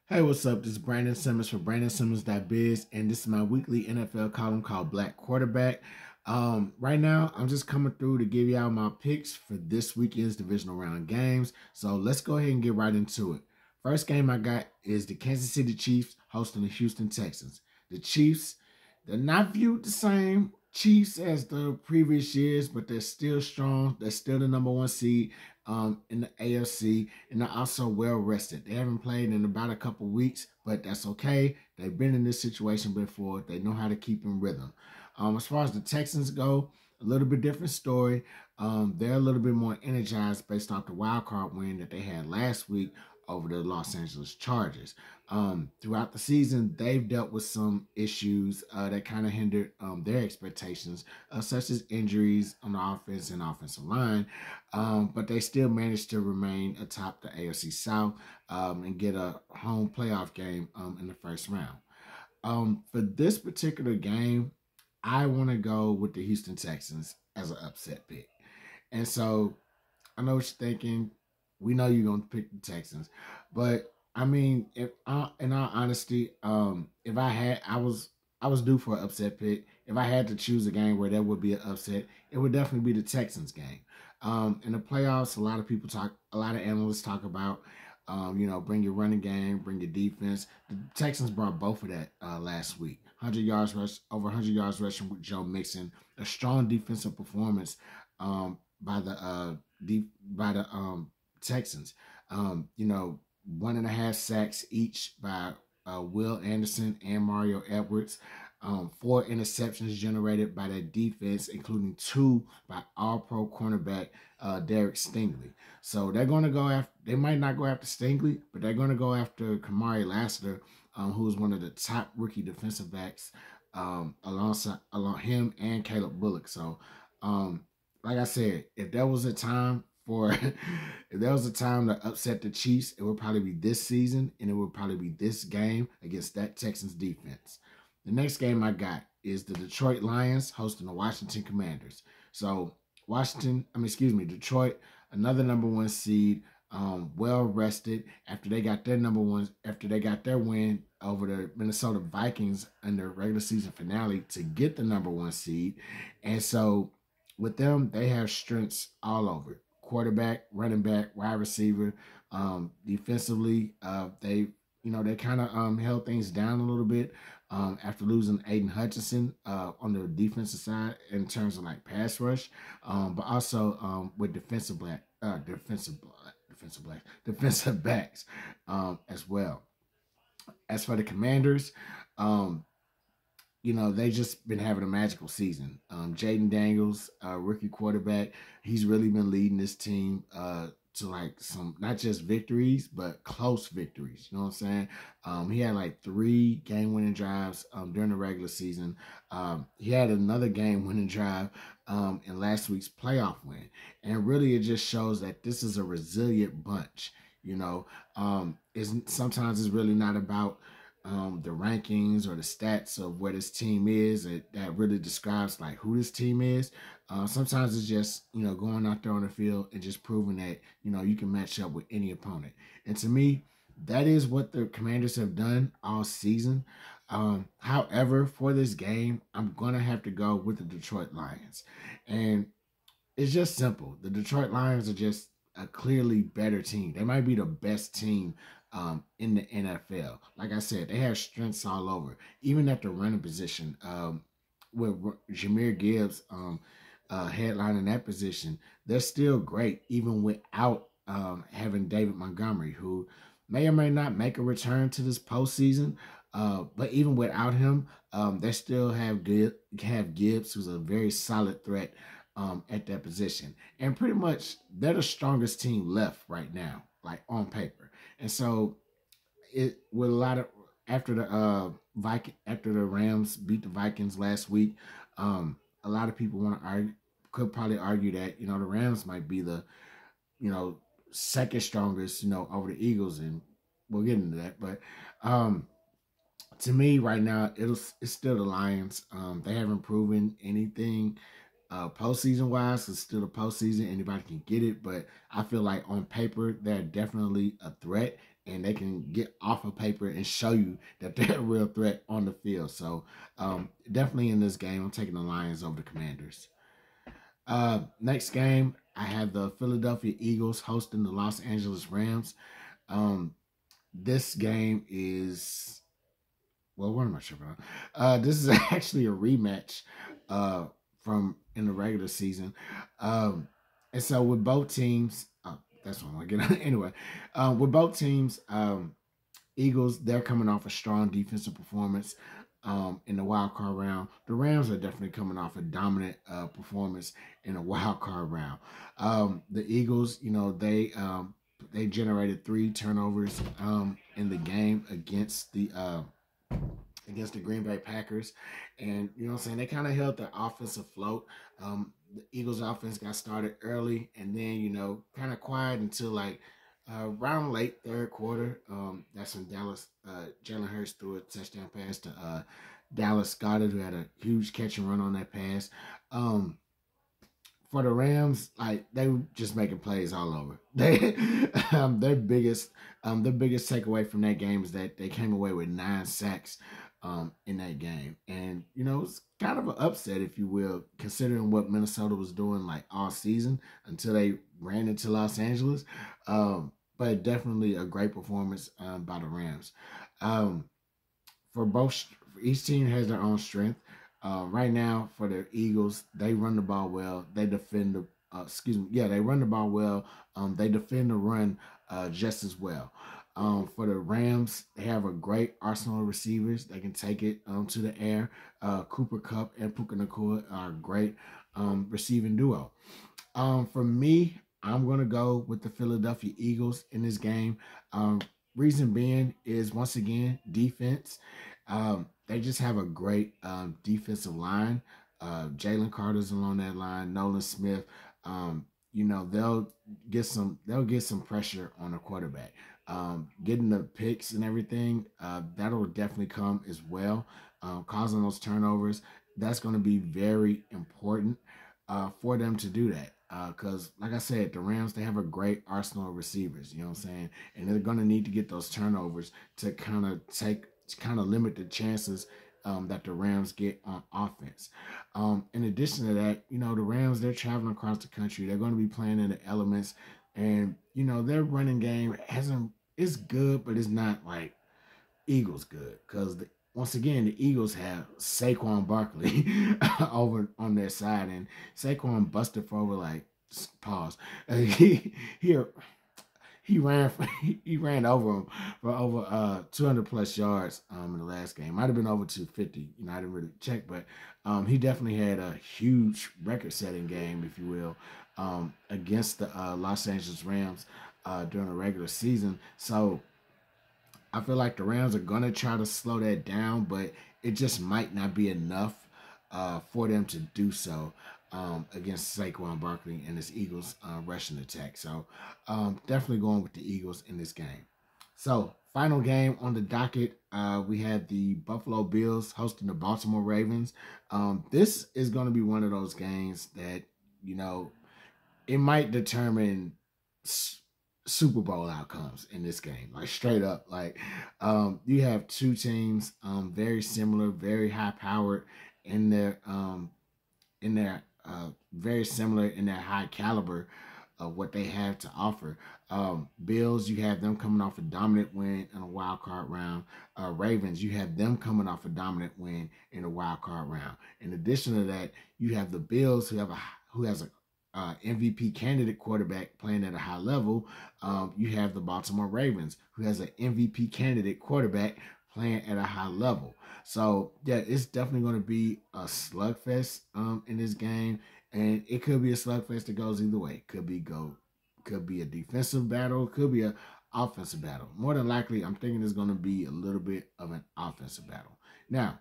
Hey, what's up? This is Brandon Simmons for BrandonSimmons.biz, and this is my weekly NFL column called Black Quarterback. Right now, I'm just coming through to give y'all my picks for this weekend's divisional round games. So let's go ahead and get right into it. First game I got is the Kansas City Chiefs hosting the Houston Texans. The Chiefs, they're not viewed the same Chiefs as the previous years, but they're still strong. They're still the number one seed in the AFC, and they're also well rested. They haven't played in about a couple weeks, but that's okay. They've been in this situation before. They know how to keep in rhythm. As far as the Texans go, a little bit different story. They're a little bit more energized based off the wild card win that they had last week over the Los Angeles Chargers. Throughout the season, they've dealt with some issues that kind of hindered their expectations, such as injuries on the offense and offensive line. But they still managed to remain atop the AFC South and get a home playoff game in the first round. For this particular game, I want to go with the Houston Texans as an upset pick. And so I know what you're thinking. We know you're gonna pick the Texans, but I mean, if in all honesty, if I was due for an upset pick. If I had to choose a game where there would be an upset, it would definitely be the Texans game. In the playoffs, a lot of analysts talk about, bring your running game, bring your defense. The Texans brought both of that last week. 100 yards rush, over 100 yards rushing with Joe Mixon. A strong defensive performance by the Texans. 1.5 sacks each by Will Anderson and Mario Edwards. 4 interceptions generated by that defense, including 2 by All-Pro cornerback Derek Stingley. So they're going to go after. They might not go after Stingley, but they're going to go after Kamari Lassiter, who is one of the top rookie defensive backs, along him and Caleb Bullock. So, like I said, if there was a time for if there was a time to upset the Chiefs, it would probably be this season, and it would probably be this game against that Texans defense. The next game I got is the Detroit Lions hosting the Washington Commanders. So Detroit, another number one seed, well rested after they got their win over the Minnesota Vikings in their regular season finale to get the number one seed. And so with them, they have strengths all over: quarterback, running back, wide receiver. Defensively, they kind of held things down a little bit after losing Aiden Hutchinson on the defensive side in terms of like pass rush, but also with defensive backs as well. As for the Commanders, um, they just been having a magical season. Jaden Daniels, rookie quarterback, he's really been leading this team to like some not just victories, but close victories. You know what I'm saying? He had like 3 game-winning drives during the regular season. He had another game-winning drive in last week's playoff win. And really, it just shows that this is a resilient bunch. Sometimes it's really not about the rankings or the stats of where this team is that really describes like who this team is. Sometimes it's just going out there on the field and just proving that you can match up with any opponent. And to me, that is what the Commanders have done all season. However, for this game, I'm gonna have to go with the Detroit Lions, and it's just simple. The Detroit Lions are just a clearly better team. They might be the best team in the NFL. Like I said, they have strengths all over, even at the running position. With Jameer Gibbs headlining that position, they're still great, even without having David Montgomery, who may or may not make a return to this postseason. But even without him, they still have Gibbs, who's a very solid threat at that position. And pretty much they're the strongest team left right now, like on paper. And so it with a lot of after the Rams beat the Vikings last week, a lot of people could probably argue that the Rams might be the you know second strongest over the Eagles, and we'll get into that. But to me right now, it's still the Lions. They haven't proven anything postseason wise. It's still the postseason. Anybody can get it, but I feel like on paper they're definitely a threat, and they can get off of paper and show you that they're a real threat on the field. So definitely in this game, I'm taking the Lions over the Commanders. Next game, I have the Philadelphia Eagles hosting the Los Angeles Rams. This game is, well, what am I sure about? This is actually a rematch from in the regular season. And so with both teams, that's what I'm going to get on. Anyway, with both teams, Eagles, they're coming off a strong defensive performance in the wild card round. The Rams are definitely coming off a dominant performance in a wild card round. The Eagles, they generated 3 turnovers in the game against the Green Bay Packers. And, you know what I'm saying, they kind of held their offense afloat. The Eagles offense got started early and then, kind of quiet until like around late third quarter. That's when Jalen Hurts threw a touchdown pass to Dallas Goedert, who had a huge catch and run on that pass. For the Rams, like they were just making plays all over. Their biggest takeaway from that game is that they came away with 9 sacks in that game, and it's kind of an upset, if you will, considering what Minnesota was doing like all season until they ran into Los Angeles. But definitely a great performance by the Rams. For each team has their own strength. Right now, for the Eagles, they run the ball well. They defend the they run the ball well. They defend the run just as well. For the Rams, they have a great arsenal of receivers. They can take it to the air. Cooper Kupp and Puka Nacua are a great receiving duo. For me, I'm going to go with the Philadelphia Eagles in this game. Reason being is, once again, defense. They just have a great defensive line. Jalen Carter's along that line. Nolan Smith. They'll get some pressure on the quarterback. Getting the picks and everything, that'll definitely come as well. Causing those turnovers, that's going to be very important for them to do that. Because, like I said, the Rams, they have a great arsenal of receivers, you know what I'm saying? And they're going to need to get those turnovers to kind of limit the chances that the Rams get on offense. In addition to that, the Rams, they're traveling across the country. They're going to be playing in the elements. And, their running game it's good, but it's not like Eagles good. Because, once again, the Eagles have Saquon Barkley over on their side. And Saquon busted for over like, pause. He ran over him for over 200 plus yards in the last game. Might have been over 250. I didn't really check, but he definitely had a huge record-setting game, if you will, against the Los Angeles Rams during the regular season. So I feel like the Rams are gonna try to slow that down, but it just might not be enough for them to do so. Against Saquon Barkley and his Eagles rushing attack. So definitely going with the Eagles in this game. So final game on the docket, we had the Buffalo Bills hosting the Baltimore Ravens. This is going to be one of those games that, it might determine Super Bowl outcomes in this game. Like straight up, like you have two teams very similar, very high powered in their very similar in their high caliber of what they have to offer. Bills, you have them coming off a dominant win in a wild card round. Ravens, you have them coming off a dominant win in a wild card round. In addition to that, you have the Bills who has a MVP candidate quarterback playing at a high level. You have the Baltimore Ravens, who has an MVP candidate quarterback playing at a high level. So yeah, it's definitely going to be a slugfest in this game, and it could be a slugfest that goes either way. Could be a defensive battle, could be an offensive battle. More than likely, I'm thinking it's going to be a little bit of an offensive battle. Now,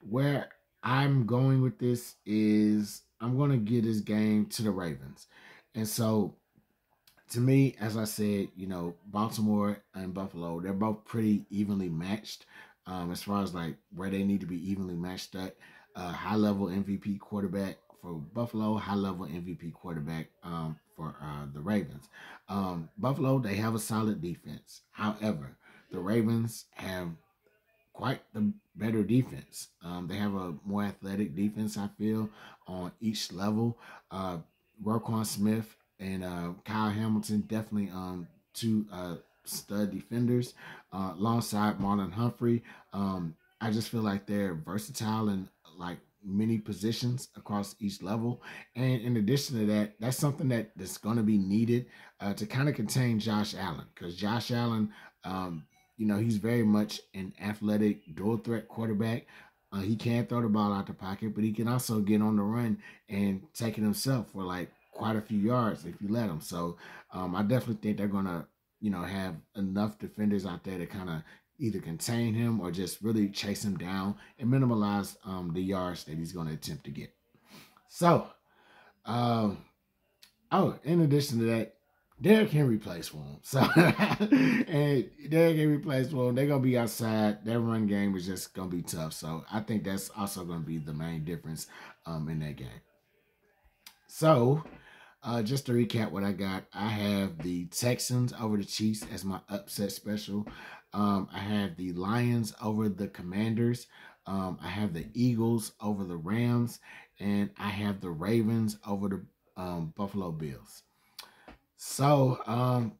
where I'm going with this is I'm going to give this game to the Ravens, and so to me, as I said, Baltimore and Buffalo, they're both pretty evenly matched as far as like where they need to be evenly matched at. High level MVP quarterback for Buffalo, high level MVP quarterback for the Ravens. Buffalo, they have a solid defense. However, the Ravens have quite the better defense. They have a more athletic defense, I feel, on each level. Roquan Smith and Kyle Hamilton, definitely two stud defenders alongside Marlon Humphrey. I just feel like they're versatile in like many positions across each level. And in addition to that, that's something that's going to be needed to kind of contain Josh Allen, because Josh Allen, he's very much an athletic dual threat quarterback. He can throw the ball out the pocket, but he can also get on the run and take it himself for like quite a few yards if you let him. So I definitely think they're gonna, have enough defenders out there to kind of either contain him or just really chase him down and minimize the yards that he's going to attempt to get. So, in addition to that, Derrick Henry plays for him. So, and Derrick Henry plays for him. They're going to be outside. Their run game is just going to be tough. So, I think that's also going to be the main difference in that game. So, just to recap what I got, I have the Texans over the Chiefs as my upset special. I have the Lions over the Commanders. I have the Eagles over the Rams. And I have the Ravens over the Buffalo Bills. So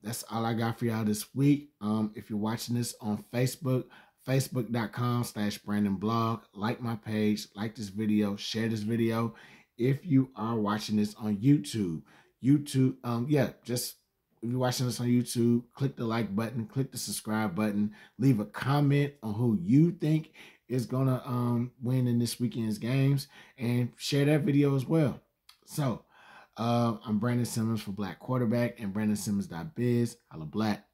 that's all I got for y'all this week. If you're watching this on Facebook, facebook.com/BrandonBlog, like my page, like this video, share this video. If you are watching this on YouTube, just if you're watching this on YouTube, click the like button, click the subscribe button, leave a comment on who you think is gonna win in this weekend's games, and share that video as well. So I'm Brandon Simmons for Black Quarterback and BrandonSimmons.biz. Holla black.